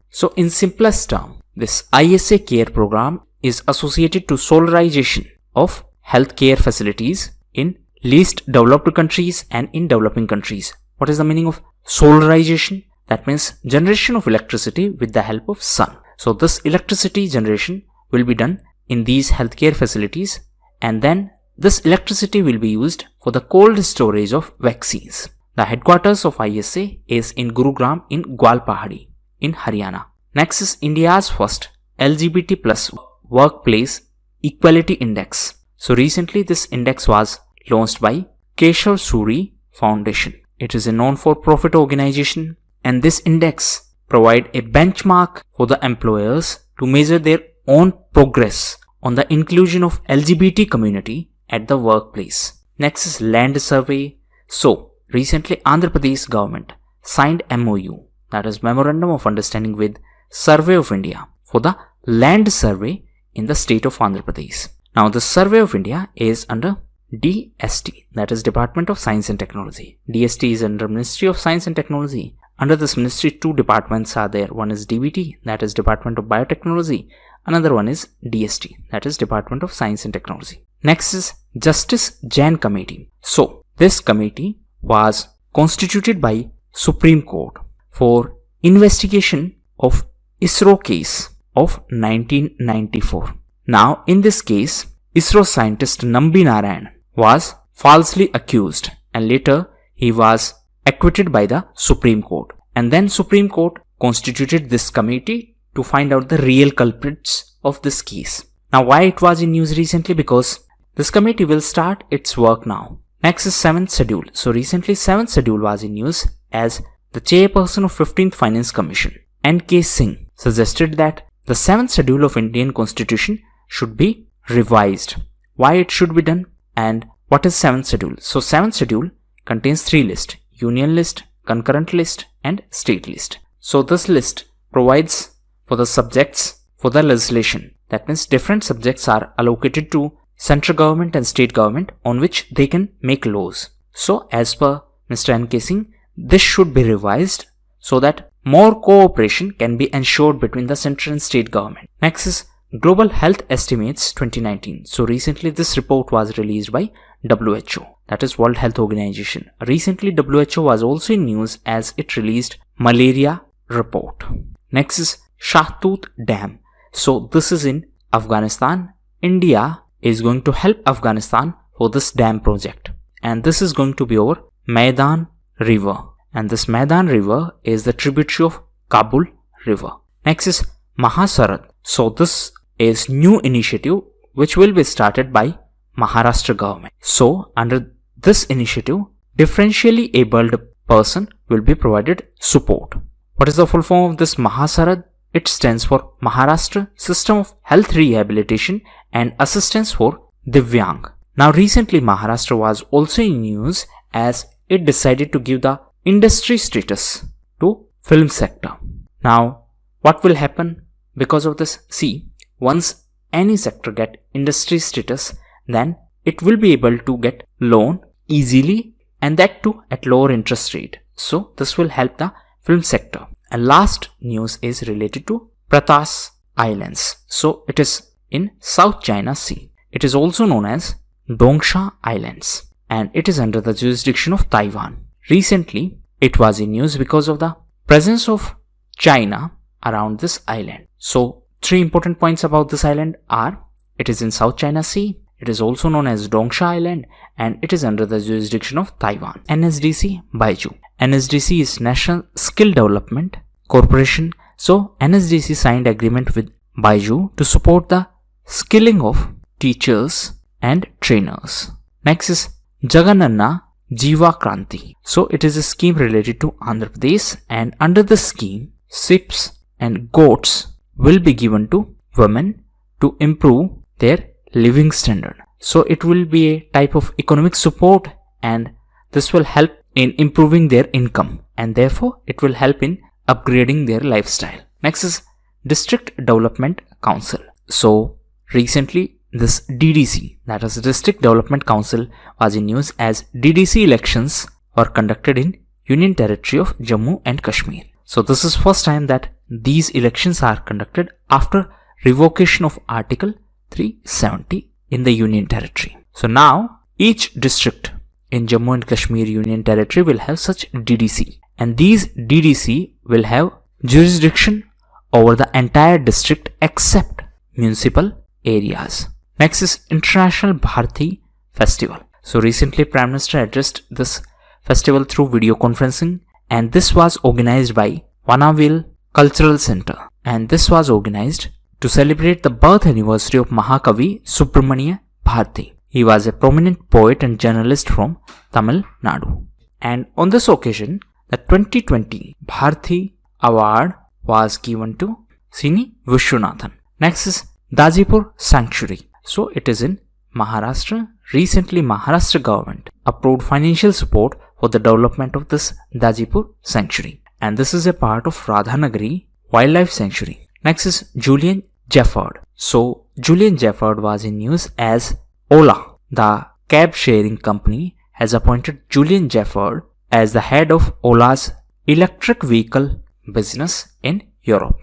So in simplest term, this ISA CARE program is associated to solarization of healthcare facilities in least developed countries and in developing countries. What is the meaning of solarization? That means generation of electricity with the help of sun. So this electricity generation will be done in these healthcare facilities, and then this electricity will be used for the cold storage of vaccines. The headquarters of ISA is in Gurugram in Gwalpahari in Haryana. Next is India's first LGBT plus workplace equality index. So recently this index was launched by Keshav Suri Foundation. It is a non-for-profit organization, and this index provides a benchmark for the employers to measure their own progress on the inclusion of LGBT community at the workplace. Next is land survey. So recently Andhra Pradesh government signed MOU, that is Memorandum of Understanding, with Survey of India for the land survey in the state of Andhra Pradesh. Now the Survey of India is under DST, that is Department of Science and Technology. DST is under Ministry of Science and Technology. Under this ministry, 2 departments are there. One is DBT, that is Department of Biotechnology. Another one is DST, that is Department of Science and Technology. Next is Justice Jain Committee. So this committee was constituted by Supreme Court for investigation of ISRO case of 1994. Now in this case, ISRO scientist Nambi Narayan was falsely accused and later he was acquitted by the Supreme Court. And then Supreme Court constituted this committee to find out the real culprits of this case. Now why it was in news recently? Because this committee will start its work now. Next is 7th schedule. So recently 7th schedule was in news as the chairperson of 15th Finance Commission, N.K. Singh, suggested that the 7th schedule of Indian Constitution should be revised. Why it should be done and what is 7th schedule? So 7th schedule contains 3 lists: union list, concurrent list and state list. So this list provides for the subjects for the legislation. That means different subjects are allocated to central government and state government on which they can make laws. So as per Mr. N.K. Singh, this should be revised so that more cooperation can be ensured between the central and state government. Next is Global Health Estimates 2019. So recently this report was released by WHO, that is World Health Organization. Recently WHO was also in news as it released malaria report. Next is Shahtut Dam. So this is in Afghanistan. India is going to help Afghanistan for this dam project, and this is going to be over Maidan River, and this Maidan River is the tributary of Kabul River. Next is Mahasarad. So this is new initiative which will be started by Maharashtra government. So under this initiative, differentially abled person will be provided support. What is the full form of this Mahasarad? It stands for Maharashtra System of Health Rehabilitation and Assistance for Divyang. Now recently Maharashtra was also in news as it decided to give the industry status to film sector. Now what will happen because of this? See, once any sector get industry status, then it will be able to get loan easily, and that too at lower interest rate. So this will help the film sector. And last news is related to Pratas Islands. So it is in South China Sea. It is also known as Dongsha Islands, and it is under the jurisdiction of Taiwan. Recently it was in news because of the presence of China around this island. So 3 important points about this island are: it is in South China Sea, it is also known as Dongsha Island, and it is under the jurisdiction of Taiwan. NSDC Baiju. NSDC is National Skill Development Corporation. So NSDC signed agreement with Baiju to support the skilling of teachers and trainers. Next is Jagananna Jiva Kranti. So it is a scheme related to Andhra Pradesh, and under the scheme, ships and goats will be given to women to improve their living standard. So it will be a type of economic support, and this will help in improving their income, and therefore it will help in upgrading their lifestyle. Next is District Development Council. So recently this DDC, that is District Development Council, was in news as DDC elections were conducted in Union Territory of Jammu and Kashmir. So this is first time that these elections are conducted after revocation of Article 370 in the Union Territory. So now each district in Jammu and Kashmir Union Territory will have such DDC, and these DDC will have jurisdiction over the entire district except municipal areas. Next is International Bharati Festival. So recently Prime Minister addressed this festival through video conferencing, and this was organized by Vanaville Cultural Center, and this was organized to celebrate the birth anniversary of Mahakavi Subramania Bharati. He was a prominent poet and journalist from Tamil Nadu. And on this occasion, the 2020 Bharati Award was given to Sini Vishwanathan. Next is Dajipur Sanctuary. So it is in Maharashtra. Recently Maharashtra government approved financial support for the development of this Dajipur Sanctuary, and this is a part of Radhanagari Wildlife Sanctuary. Next is Julien Geffard. So Julien Geffard was in news as Ola, the cab sharing company, has appointed Julien Geffard as the head of Ola's electric vehicle business in Europe.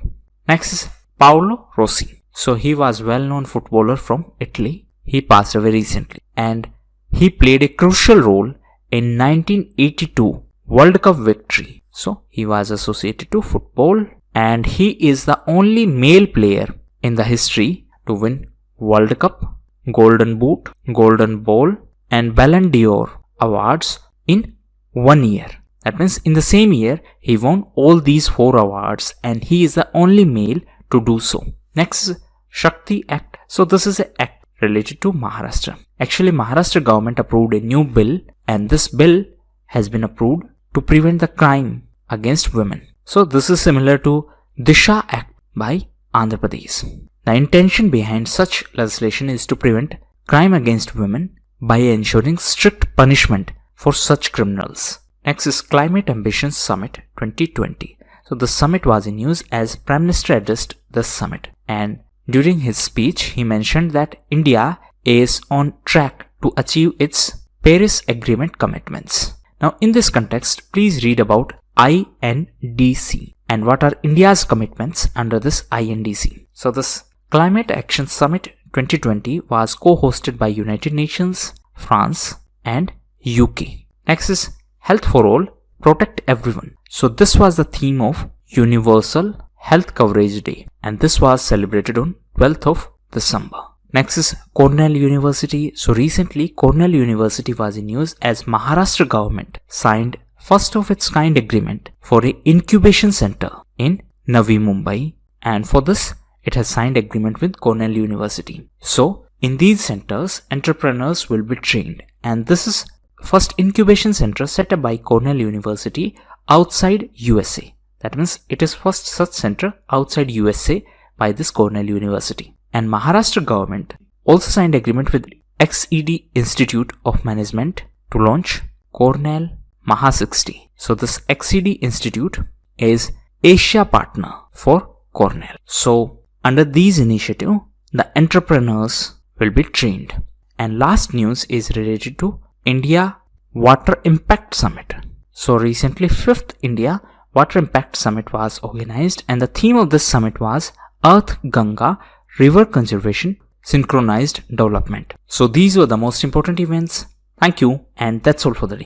Next is Paolo Rossi. So he was well-known footballer from Italy. He passed away recently, and he played a crucial role in 1982 World Cup victory. So he was associated to football, and he is the only male player in the history to win World Cup, Golden Boot, Golden Ball, and Ballon d'Or awards in 1 year. That means in the same year he won all these 4 awards, and he is the only male to do so. Next is Shakti Act. So this is an act related to Maharashtra. Actually Maharashtra government approved a new bill, and this bill has been approved to prevent the crime against women. So this is similar to Disha Act by Andhra Pradesh. The intention behind such legislation is to prevent crime against women by ensuring strict punishment for such criminals. Next is Climate Ambition Summit 2020. So the summit was in news as Prime Minister addressed the summit, and during his speech he mentioned that India is on track to achieve its Paris Agreement commitments. Now in this context, please read about INDC and what are India's commitments under this INDC. So this Climate Action Summit 2020 was co-hosted by United Nations, France and UK. Next is Health for All, Protect Everyone. So this was the theme of Universal Health Coverage Day, and this was celebrated on 12th of December. Next is Cornell University. So recently Cornell University was in news as Maharashtra government signed first of its kind agreement for an incubation center in Navi Mumbai, and for this it has signed agreement with Cornell University. So in these centers entrepreneurs will be trained, and this is first incubation center set up by Cornell University outside USA. That means it is first such center outside USA by this Cornell University. And Maharashtra government also signed agreement with XED Institute of Management to launch Cornell Maha 60. So this XED Institute is Asia partner for Cornell. So under these initiatives, the entrepreneurs will be trained. And last news is related to India Water Impact Summit. So recently 5th India Water Impact Summit was organized, and the theme of this summit was Earth Ganga River Conservation Synchronized Development. So these were the most important events. Thank you, and that's all for the day.